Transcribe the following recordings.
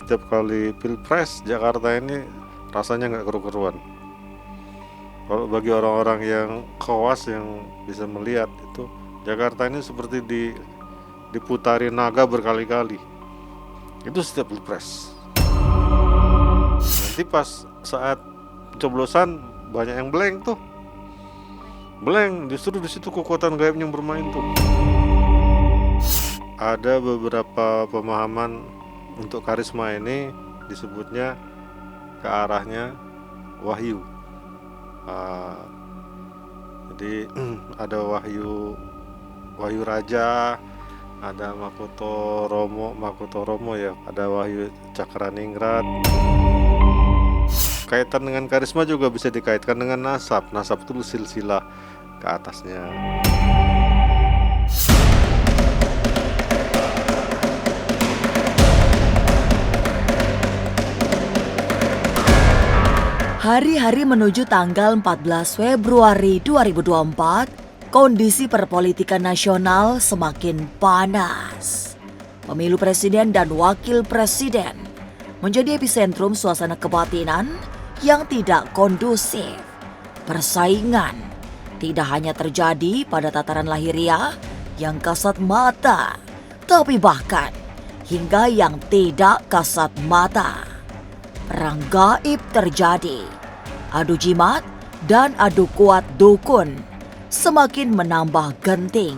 setiap kali pilpres Jakarta ini rasanya nggak keru-keruan. Kalau bagi orang-orang yang khawas yang bisa melihat itu, Jakarta ini seperti diputari naga berkali-kali. Itu setiap pilpres. Nanti pas saat pencoblosan banyak yang blank tuh. Blank, justru di situ kekuatan gaibnya yang bermain tuh. Ada beberapa pemahaman untuk karisma ini disebutnya ke arahnya wahyu. Jadi ada wahyu raja, ada Makoto Romo ya, ada wahyu Cakraningrat. Kaitan dengan karisma juga bisa dikaitkan dengan nasab. Nasab itu silsilah ke atasnya. Hari-hari menuju tanggal 14 Februari 2024, kondisi perpolitikan nasional semakin panas. Pemilu presiden dan wakil presiden menjadi epicentrum suasana kebatinan yang tidak kondusif. Persaingan tidak hanya terjadi pada tataran lahiriah yang kasat mata, tapi bahkan hingga yang tidak kasat mata. Perang gaib terjadi. Adu jimat dan adu kuat dukun semakin menambah genting.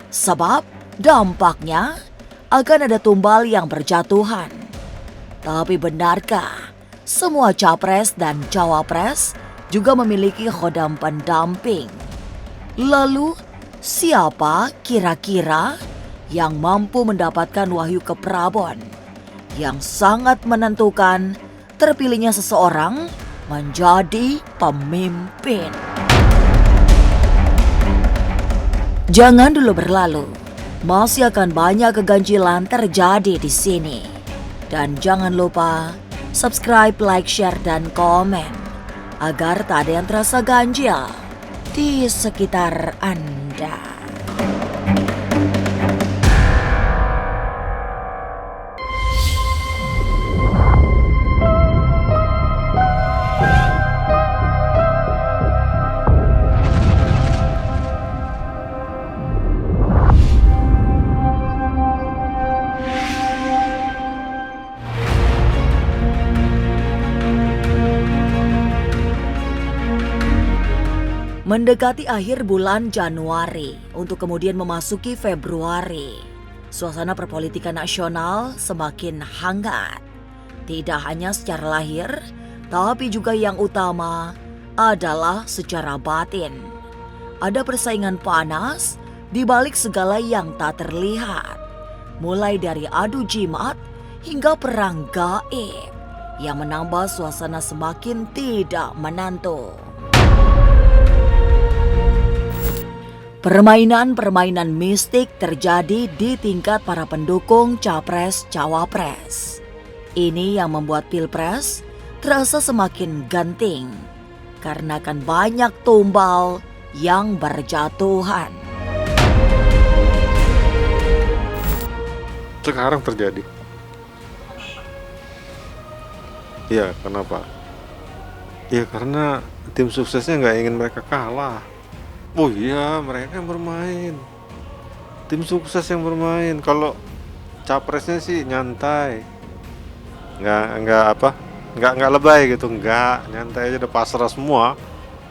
Sebab dampaknya akan ada tumbal yang berjatuhan. Tapi benarkah semua capres dan cawapres juga memiliki khodam pendamping? Lalu siapa kira-kira yang mampu mendapatkan wahyu keprabon yang sangat menentukan terpilihnya seseorang menjadi pemimpin? Jangan dulu berlalu, masih akan banyak keganjilan terjadi di sini. Dan jangan lupa subscribe, like, share, dan komen agar tak ada yang terasa ganjil di sekitar Anda. Mendekati akhir bulan Januari untuk kemudian memasuki Februari, suasana perpolitikan nasional semakin hangat. Tidak hanya secara lahir, tapi juga yang utama adalah secara batin. Ada persaingan panas di balik segala yang tak terlihat, mulai dari adu jimat hingga perang gaib yang menambah suasana semakin tidak menentu. Permainan-permainan mistik terjadi di tingkat para pendukung capres-cawapres. Ini yang membuat pilpres terasa semakin genting karena akan banyak tumbal yang berjatuhan. Sekarang terjadi. Ya, kenapa? Ya karena tim suksesnya nggak ingin mereka kalah. Oh iya, mereka yang bermain. Tim sukses yang bermain. Kalau capresnya sih nyantai, nggak lebay gitu, nggak nyantai aja, udah pasrah semua.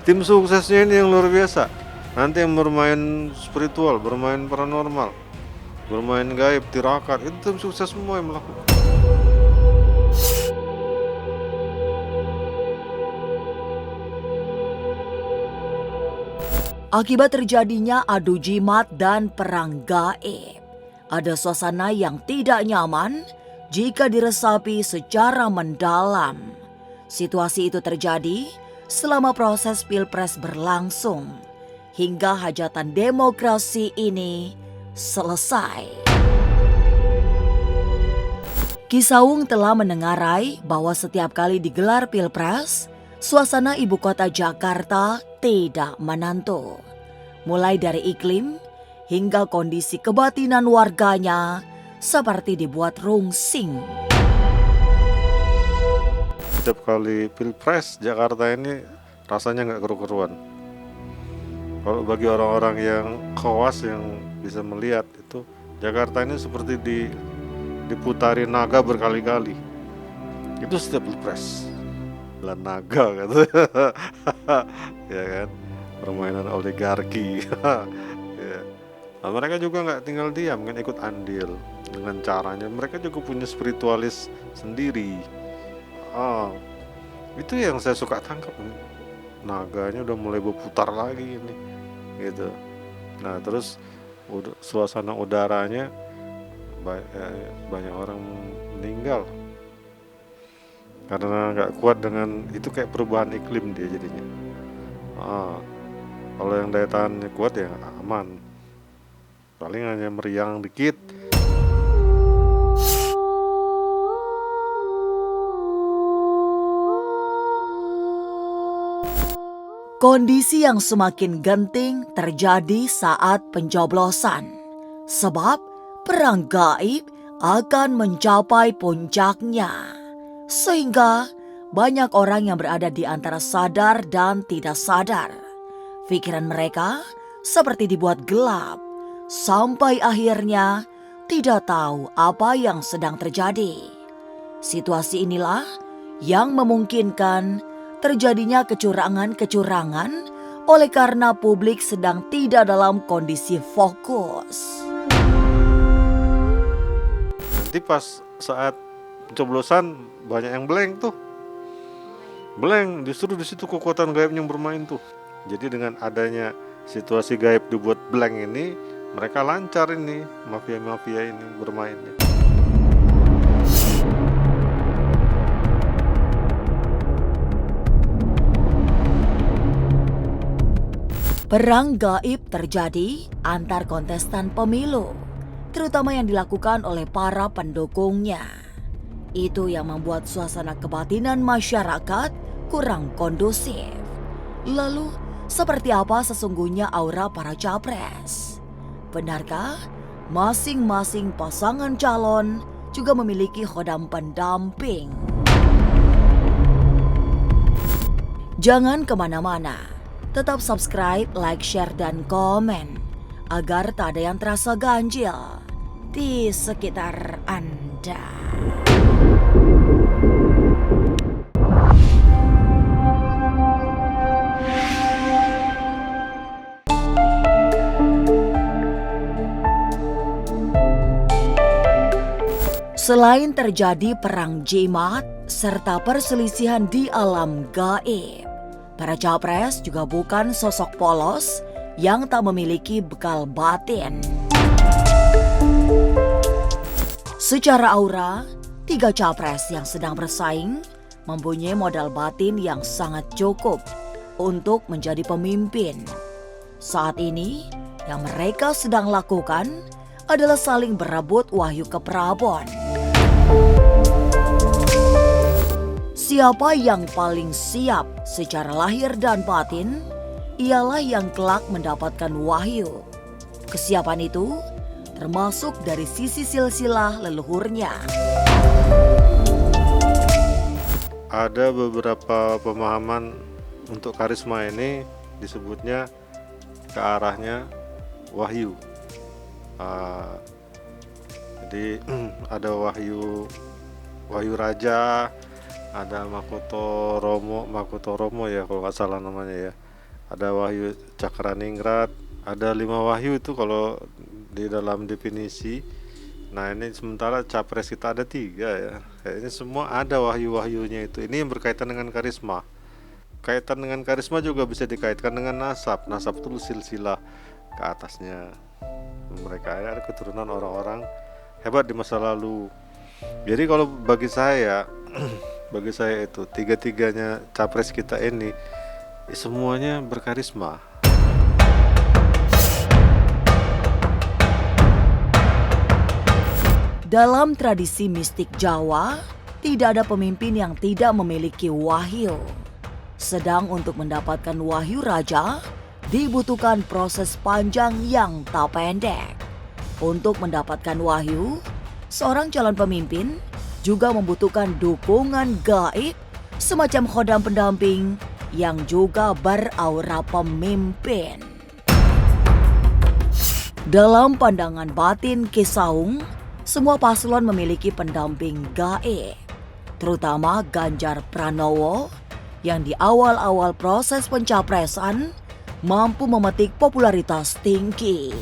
Tim suksesnya ini yang luar biasa. Nanti yang bermain spiritual, bermain paranormal, bermain gaib, tirakat, itu tim sukses semua yang melakukan. Akibat terjadinya adu jimat dan perang gaib, ada suasana yang tidak nyaman jika diresapi secara mendalam. Situasi itu terjadi selama proses pilpres berlangsung hingga hajatan demokrasi ini selesai. Kisaung telah menengarai bahwa setiap kali digelar pilpres, suasana ibu kota Jakarta tidak menentu. Mulai dari iklim hingga kondisi kebatinan warganya seperti dibuat rungsing. setiap kali pilpres Jakarta ini rasanya nggak keru-keruan. Kalau bagi orang-orang yang khawas yang bisa melihat itu, Jakarta ini seperti diputari naga berkali-kali. Itu setiap pilpres. Lah naga gitu. Ya kan, permainan oligarki. Ya. Nah, mereka juga nggak tinggal diam kan, ikut andil dengan caranya. Mereka juga punya spiritualis sendiri. Itu yang saya suka tangkap. Naganya udah mulai berputar lagi ini, gitu. Nah terus suasana udaranya banyak orang meninggal karena nggak kuat dengan itu, kayak perubahan iklim dia jadinya. Kalau yang daya tahannya kuat ya aman, paling hanya meriang dikit. Kondisi yang semakin genting terjadi saat pencoblosan, sebab perang gaib akan mencapai puncaknya. Sehingga banyak orang yang berada di antara sadar dan tidak sadar. Pikiran mereka seperti dibuat gelap, sampai akhirnya tidak tahu apa yang sedang terjadi. Situasi inilah yang memungkinkan terjadinya kecurangan-kecurangan oleh karena publik sedang tidak dalam kondisi fokus. Nanti pas saat pencoblosan banyak yang blank tuh. Blank, justru di situ kekuatan gaib yang bermain tuh. Jadi dengan adanya situasi gaib dibuat blank ini, mereka lancar ini, mafia-mafia ini bermainnya. Perang gaib terjadi antar kontestan pemilu, terutama yang dilakukan oleh para pendukungnya. Itu yang membuat suasana kebatinan masyarakat kurang kondusif. Lalu, seperti apa sesungguhnya aura para capres? Benarkah masing-masing pasangan calon juga memiliki khodam pendamping? Jangan kemana-mana. Tetap subscribe, like, share, dan komen agar tak ada yang terasa ganjil di sekitar Anda. Selain terjadi perang jimat serta perselisihan di alam gaib, para capres juga bukan sosok polos yang tak memiliki bekal batin. Secara aura, 3 capres yang sedang bersaing mempunyai modal batin yang sangat cukup untuk menjadi pemimpin. Saat ini, yang mereka sedang lakukan adalah saling berebut wahyu keprabon. Siapa yang paling siap secara lahir dan batin, ialah yang kelak mendapatkan wahyu. Kesiapan itu termasuk dari sisi silsilah leluhurnya. Ada beberapa pemahaman untuk karisma ini disebutnya ke arahnya wahyu. Jadi ada wahyu raja, ada Makoto Romo ya kalau nggak salah namanya ya. Ada wahyu Cakraningrat, ada 5 wahyu itu kalau di dalam definisi. Nah ini sementara capres kita ada 3 ya. Ini semua ada wahyu-wahyunya itu. Ini yang berkaitan dengan karisma. Kaitan dengan karisma juga bisa dikaitkan dengan nasab. Nasab itu silsilah ke atasnya. Mereka ada keturunan orang-orang hebat di masa lalu. Jadi kalau bagi saya itu 3-3-nya capres kita ini semuanya berkarisma. Dalam tradisi mistik Jawa, tidak ada pemimpin yang tidak memiliki wahyu. Sedang untuk mendapatkan wahyu raja, dibutuhkan proses panjang yang tak pendek. Untuk mendapatkan wahyu, seorang calon pemimpin juga membutuhkan dukungan gaib semacam khodam pendamping yang juga beraura pemimpin. Dalam pandangan batin Ki Saung, semua paslon memiliki pendamping gaib, terutama Ganjar Pranowo yang di awal-awal proses pencapresan mampu memetik popularitas tinggi.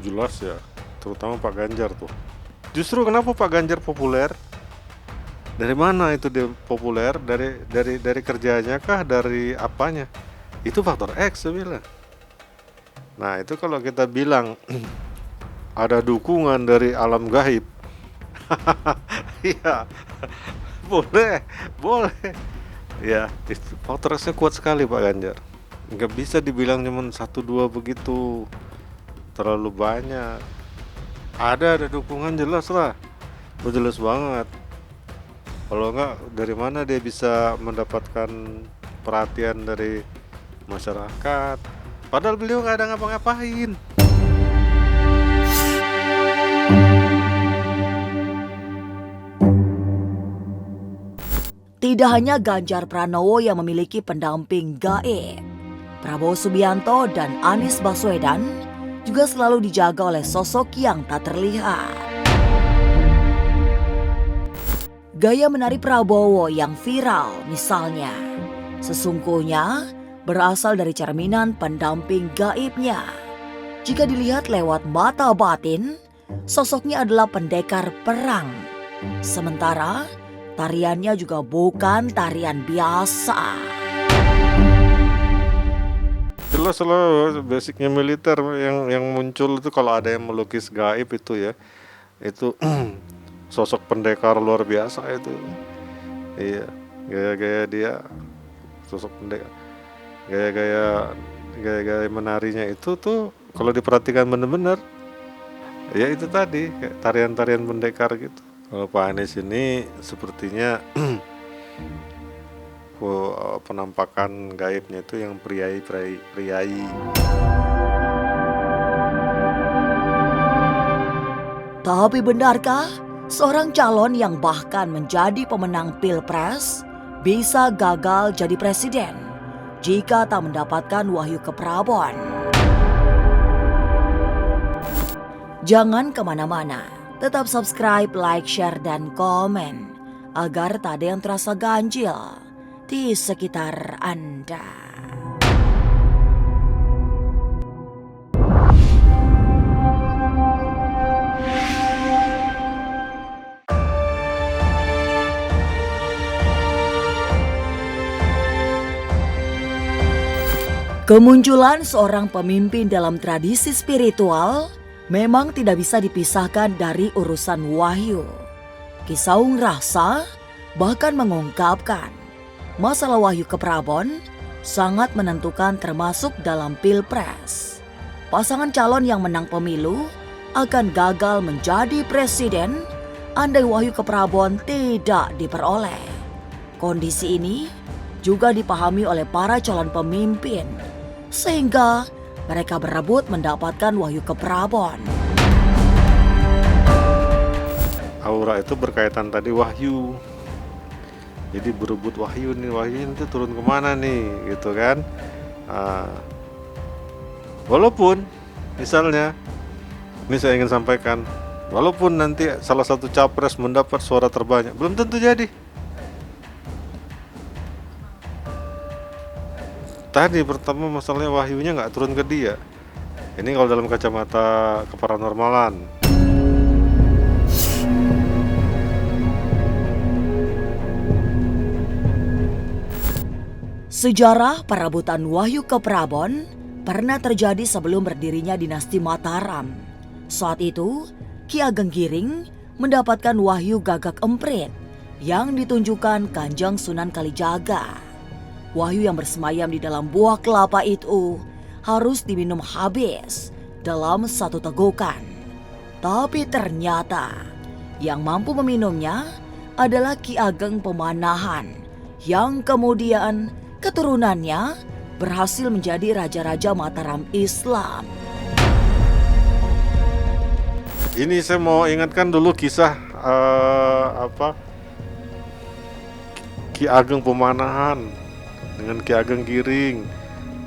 Jelas ya, terutama Pak Ganjar tuh. Justru kenapa Pak Ganjar populer? Dari mana itu dia populer? Dari kerjanya kah? Dari apanya? Itu faktor X saya bilang. Nah itu kalau kita bilang ada dukungan dari alam gaib, iya boleh. Ya itu faktor X-nya kuat sekali Pak Ganjar. Nggak bisa dibilang cuma 1-2 begitu. Terlalu banyak. Ada dukungan jelas lah. Jelas banget. Kalau enggak, dari mana dia bisa mendapatkan perhatian dari masyarakat? Padahal beliau nggak ada ngapa-ngapain. Tidak hanya Ganjar Pranowo yang memiliki pendamping gaib, Prabowo Subianto dan Anies Baswedan juga selalu dijaga oleh sosok yang tak terlihat. Gaya menari Prabowo yang viral misalnya, sesungguhnya berasal dari cerminan pendamping gaibnya. Jika dilihat lewat mata batin, sosoknya adalah pendekar perang. Sementara tariannya juga bukan tarian biasa. Jelas lah basicnya militer yang muncul itu kalau ada yang melukis gaib itu ya. Itu sosok pendekar luar biasa itu. Iya, gaya-gaya dia sosok pendekar. Gaya-gaya menarinya itu tuh kalau diperhatikan benar-benar ya itu tadi kayak tarian-tarian pendekar gitu. Kalau Pak Anies ini sepertinya penampakan gaibnya itu yang priai. Tapi benarkah seorang calon yang bahkan menjadi pemenang Pilpres bisa gagal jadi presiden jika tak mendapatkan wahyu keprabon? Jangan kemana-mana, tetap subscribe, like, share, dan komen agar tak ada yang terasa ganjil di sekitar Anda. Kemunculan seorang pemimpin dalam tradisi spiritual memang tidak bisa dipisahkan dari urusan wahyu. Ki Saung Rahsa bahkan mengungkapkan masalah wahyu keprabon sangat menentukan termasuk dalam Pilpres. Pasangan calon yang menang pemilu akan gagal menjadi presiden andai wahyu keprabon tidak diperoleh. Kondisi ini juga dipahami oleh para calon pemimpin sehingga mereka berebut mendapatkan wahyu keprabon. Aura itu berkaitan tadi wahyu. Jadi berebut wahyu nih, wahyu itu turun kemana nih gitu kan. Walaupun misalnya, ini saya ingin sampaikan, walaupun nanti salah satu capres mendapat suara terbanyak, belum tentu jadi. Tadi pertama masalahnya wahyunya nggak turun ke dia. Ini kalau dalam kacamata keparanormalan. Sejarah perebutan wahyu keprabon pernah terjadi sebelum berdirinya dinasti Mataram. Saat itu, Ki Ageng Giring mendapatkan wahyu Gagak Emprit yang ditunjukkan Kanjeng Sunan Kalijaga. Wahyu yang bersemayam di dalam buah kelapa itu harus diminum habis dalam satu tegukan. Tapi ternyata yang mampu meminumnya adalah Ki Ageng Pemanahan yang kemudian keturunannya berhasil menjadi raja-raja Mataram Islam. Ini saya mau ingatkan dulu kisah Ki Ageng Pemanahan dengan Ki Ageng Giring.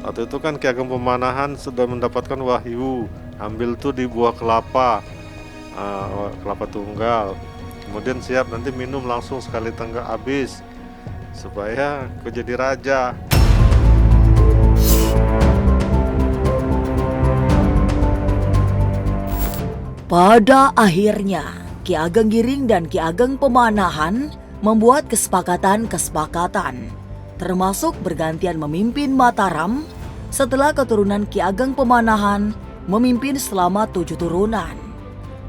Waktu itu kan Ki Ageng Pemanahan sudah mendapatkan wahyu, ambil tuh di buah kelapa, kelapa tunggal. Kemudian siap nanti minum langsung sekali tenggak habis, supaya kau jadi raja. Pada akhirnya, Ki Ageng Giring dan Ki Ageng Pemanahan membuat kesepakatan, termasuk bergantian memimpin Mataram setelah keturunan Ki Ageng Pemanahan memimpin selama 7 turunan.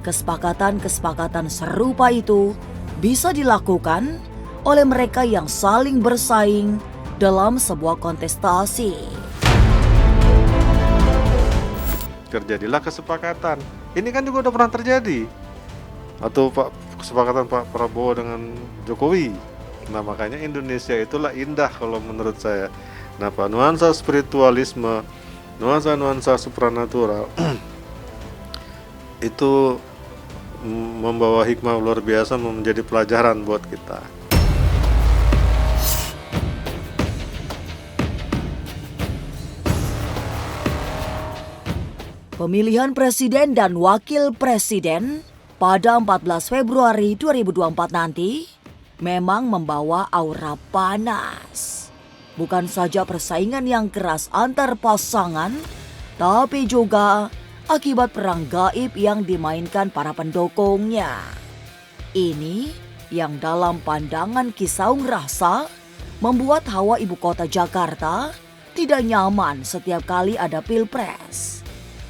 Kesepakatan serupa itu bisa dilakukan oleh mereka yang saling bersaing dalam sebuah kontestasi. Terjadilah kesepakatan. Ini kan juga udah pernah terjadi. Atau kesepakatan Pak Prabowo dengan Jokowi. Nah, makanya Indonesia itulah indah kalau menurut saya. Nah, Pak, nuansa spiritualisme, nuansa supranatural itu membawa hikmah luar biasa, menjadi pelajaran buat kita. Pemilihan presiden dan wakil presiden pada 14 Februari 2024 nanti memang membawa aura panas. Bukan saja persaingan yang keras antar pasangan, tapi juga akibat perang gaib yang dimainkan para pendukungnya. Ini yang dalam pandangan Ki Saung Rasa membuat hawa ibu kota Jakarta tidak nyaman setiap kali ada pilpres.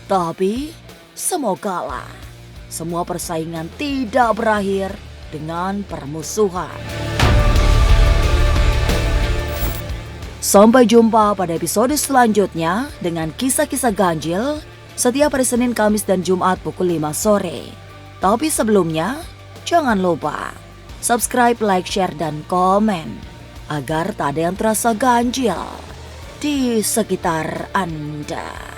Tapi semogalah semua persaingan tidak berakhir dengan permusuhan. Sampai jumpa pada episode selanjutnya dengan kisah-kisah ganjil setiap hari Senin, Kamis, dan Jumat pukul 5 sore. Tapi sebelumnya, jangan lupa subscribe, like, share, dan komen agar tak ada yang terasa ganjil di sekitar Anda.